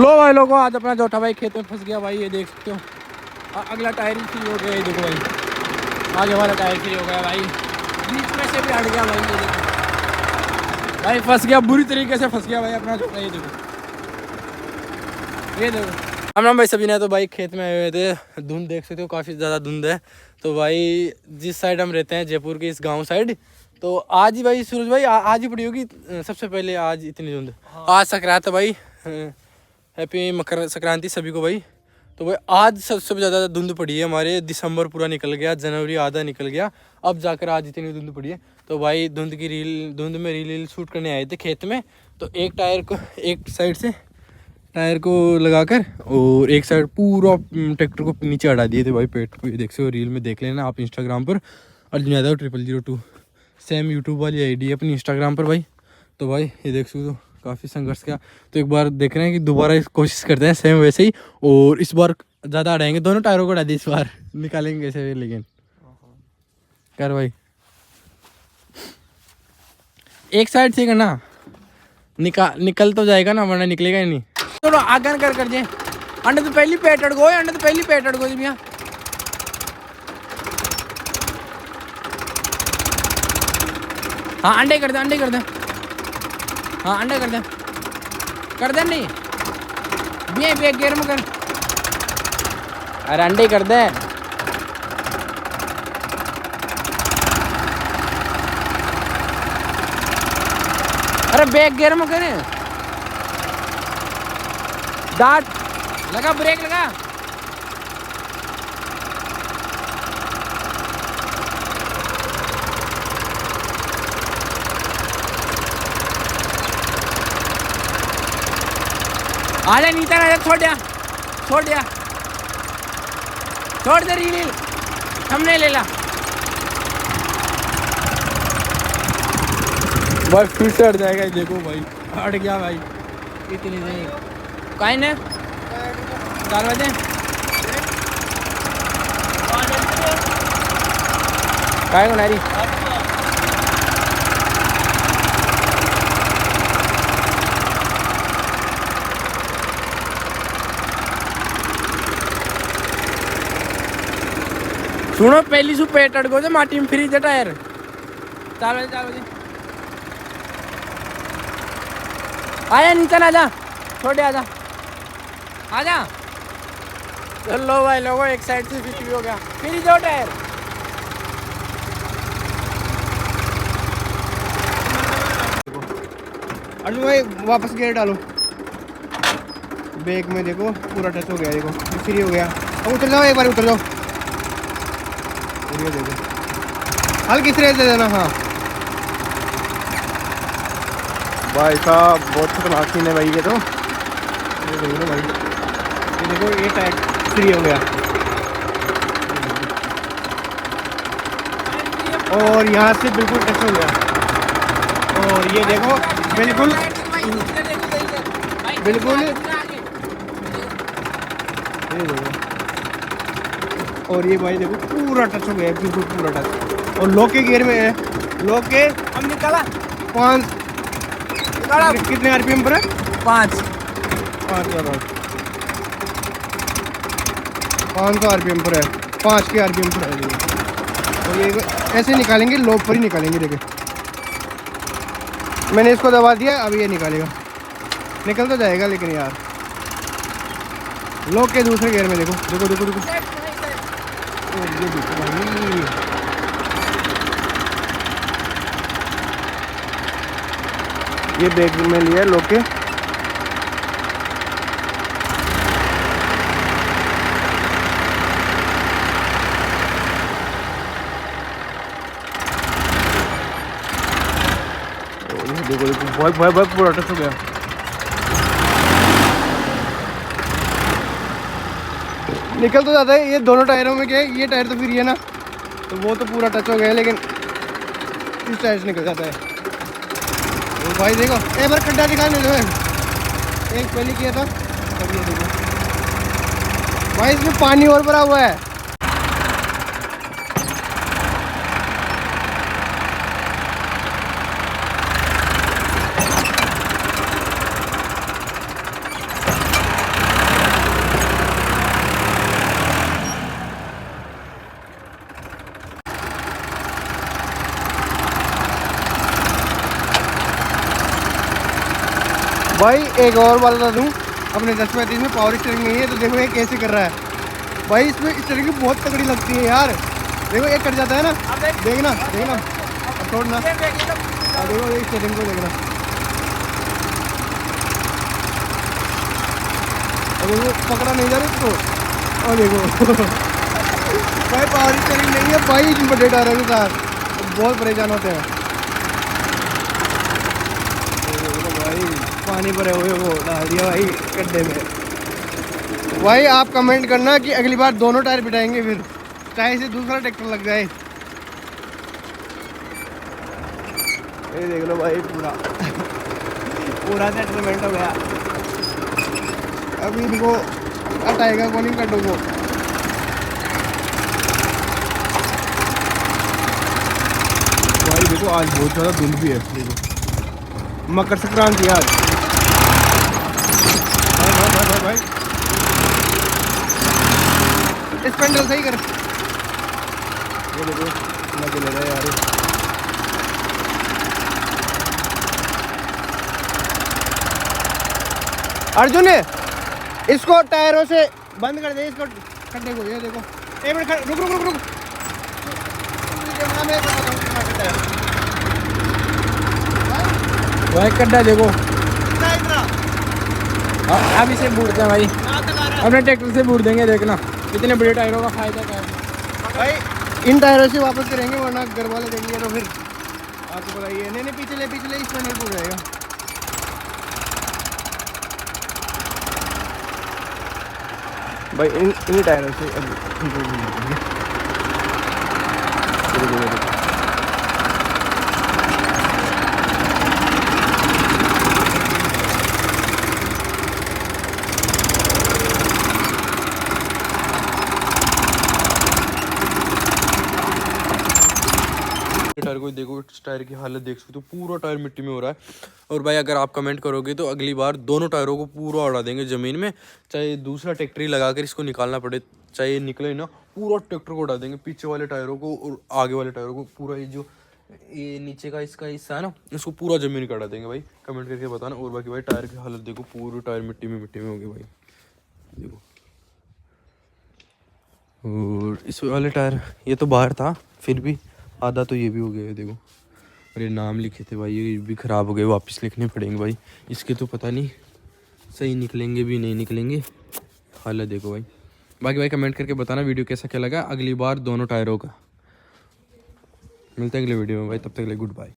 लो भाई लोगों, आज अपना जोटा भाई खेत में फंस गया भाई, ये देख सकते हो। अगला टायर ही फ्री हो गया, ये देखो भाई, आगे वाला टायर फ्री हो गया भाई, बीच में से भी हट गया भाई, ये देखो भाई, फंस गया, बुरी तरीके से फंस गया भाई अपना जोटा। ये देखो, ये देखो। हम भाई सभी ने तो भाई खेत में आए हुए थे, धुंध देख सकते हो, काफ़ी ज़्यादा धुंध है। तो भाई जिस साइड हम रहते हैं, जयपुर के इस गांव साइड, तो आज ही भाई सूरज भाई आज ही पड़ी होगी सबसे पहले, आज इतनी धुंध। हाँ। आज संक्रांत है भाई, हैप्पी मकर संक्रांति सभी को भाई। तो भाई आज सबसे ज़्यादा धुंध पड़ी है हमारे, दिसंबर पूरा निकल गया, जनवरी आधा निकल गया, अब जाकर आज इतनी धुंध पड़ी है। तो भाई धुंध में रील शूट करने आए थे खेत में। तो एक टायर को, एक साइड से टायर को लगाकर और एक साइड पूरा ट्रैक्टर को नीचे हटा दिए थे भाई पेट को। ये देख सकते हो, रील में देख लेना आप इंस्टाग्राम पर, अर्जुन यादव 0002 सेम यूट्यूब वाली आईडी है अपनी इंस्टाग्राम पर भाई। तो भाई ये देख सकते हो, काफ़ी संघर्ष किया। तो एक बार देख रहे हैं कि दोबारा कोशिश करते हैं सेम वैसे ही, और इस बार ज़्यादा हटाएंगे, दोनों टायरों को हटा दिए इस बार, निकालेंगे कैसे लेकिन कर भाई, एक साइड से करना, निकल तो जाएगा ना, वरना निकलेगा ही नहीं। चलो आगन कर जे अंडे तो पहली पेट अड़गो, अंडे तो पहली पेट अड़गो जी भैया। हाँ अंडे कर दे, अंडे कर दे, हाँ अंडे कर दे नहीं भैया, गेर में कर, अरे अंडे कर दे। अरे बैक गियर में करे, डाट लगा, ब्रेक लगा, आजा नीचे आजा, छोड़ दे रील, हमने ले ला भाई, फिर से हट जाएगा। देखो भाई हट गया भाई, इतनी नहीं काहे ने 4 बजे काहे को नारी। सुनो पहली सु पेट अड़गो जो माटी में फ्री टायर, 4 बजे आया नीचे ना, जा छोटे आजा। चलो भाई लोगों, एक साइड से फिट भी हो गया, फिर जाओ टायर। अर्जुन भाई वापस गियर डालो, बैग में देखो पूरा टच हो गया, देखो फ्री हो गया। अब उतर जाओ, एक बार उतर जाओ, ये देखो हल्की स्ट्रेच दे देना। हाँ भाई साहब बहुत खतरनाक सीन है भाई ये तो, ये देखो भाई, ये देखो ये टायर फ्री हो गया, और यहाँ से बिल्कुल टच हो गया, और ये देखो बिल्कुल ये देखो, और ये भाई देखो पूरा टच हो गया, बिल्कुल पूरा टच, और लो के गियर में है, लो के हम निकाला 5 कितने आरपीएम पर है, 500 आरपीएम पर है, 5 के आरपीएम पर है। और ये ऐसे निकालेंगे, लो पर ही निकालेंगे। देखिए मैंने इसको दबा दिया, अब ये निकालेगा, निकल तो जाएगा लेकिन यार। लो के दूसरे गियर में देखो, देखो देखो देखो, ये देखो भाई, ये बैग में लिया लो के, देखो देखो भाई पूरा टच हो गया। निकल तो जाता है, ये दोनों टायरों में क्या है, ये टायर तो फिर है ना, तो वो तो पूरा टच हो गया, लेकिन इस टायर से निकल जाता है। तो भाई देखो एक बार खड्डा निकालने दो, एक पहले किया था, अब ये देखो भाई इसमें पानी और भरा हुआ है। भाई एक और बात बता दूँ, अपने 1035 में पावर स्टीयरिंग नहीं है, तो देखो ये कैसे कर रहा है भाई। इसमें स्टीयरिंग बहुत तगड़ी लगती है यार। देखो ये कट जाता है ना, देखना देखना, अब छोड़ना। देखो ये स्टीयरिंग को देखना, देखो पकड़ा नहीं जा रहा इसको। और देखो भाई पावर स्टीयरिंग नहीं है भाई इन बड़े टायरों के साथ, बहुत परेशान होते हैं भाई। पानी भरे हुए वो डाल दिया भाई गड्ढे में। भाई आप कमेंट करना कि अगली बार दोनों टायर बिठाएंगे, फिर चाहे से दूसरा ट्रैक्टर लग जाए। ये देख लो भाई पूरा पूरा सेटलमेंट हो गया। अभी इनको हटाएगा कौन इन गड्ढों को। भाई देखो आज बहुत ज़्यादा धुंध भी है, देखो मकर संक्रांति आज। भाई स्पेंडर सही कर, ये देखो मजे ले रहा है यार। अर्जुन इसको टायरों से बंद कर दे, इसको खड्डे को। ये देखो एक मिनट रुक रुक रुक रुक, भाई गड्ढा देखो, अब इसे बूढ़ते हैं भाई, अपने ट्रैक्टर से बूढ़ देंगे। देखना कितने बड़े टायरों का फायदा क्या है भाई। इन टायरों से वापस करेंगे, वरना घर वाले देंगे तो फिर आपको बताइए। नहीं नहीं पीछे ले इसमें नहीं टूट जाएगा। भाई इन टायरों से टायर को देखो, इस टायर की हालत देख सकते हो, पूरा टायर मिट्टी में हो रहा है। और भाई अगर आप कमेंट करोगे तो अगली बार दोनों टायरों को पूरा उड़ा देंगे ज़मीन में, चाहे दूसरा ट्रैक्टर ही लगा कर इसको निकालना पड़े, चाहे निकले ना, पूरा ट्रैक्टर को उड़ा देंगे, पीछे वाले टायरों को और आगे वाले टायरों को। पूरा ये जो ये नीचे का इसका हिस्सा है ना, इसको पूरा ज़मीन काटा देंगे भाई। कमेंट करके बताना। और बाकी भाई टायर की हालत देखो, पूरे टायर मिट्टी में हो गए भाई, देखो। और इस वाले टायर ये तो बाहर था, फिर भी आधा तो ये भी हो गया है देखो। और ये नाम लिखे थे भाई, ये भी ख़राब हो गए, वापस लिखने पड़ेंगे भाई। इसके तो पता नहीं सही निकलेंगे भी नहीं निकलेंगे। हालत देखो भाई। बाकी भाई कमेंट करके बताना वीडियो कैसा क्या लगा। अगली बार दोनों टायरों का मिलते हैं अगले वीडियो में भाई, तब तक के लिए गुड बाय।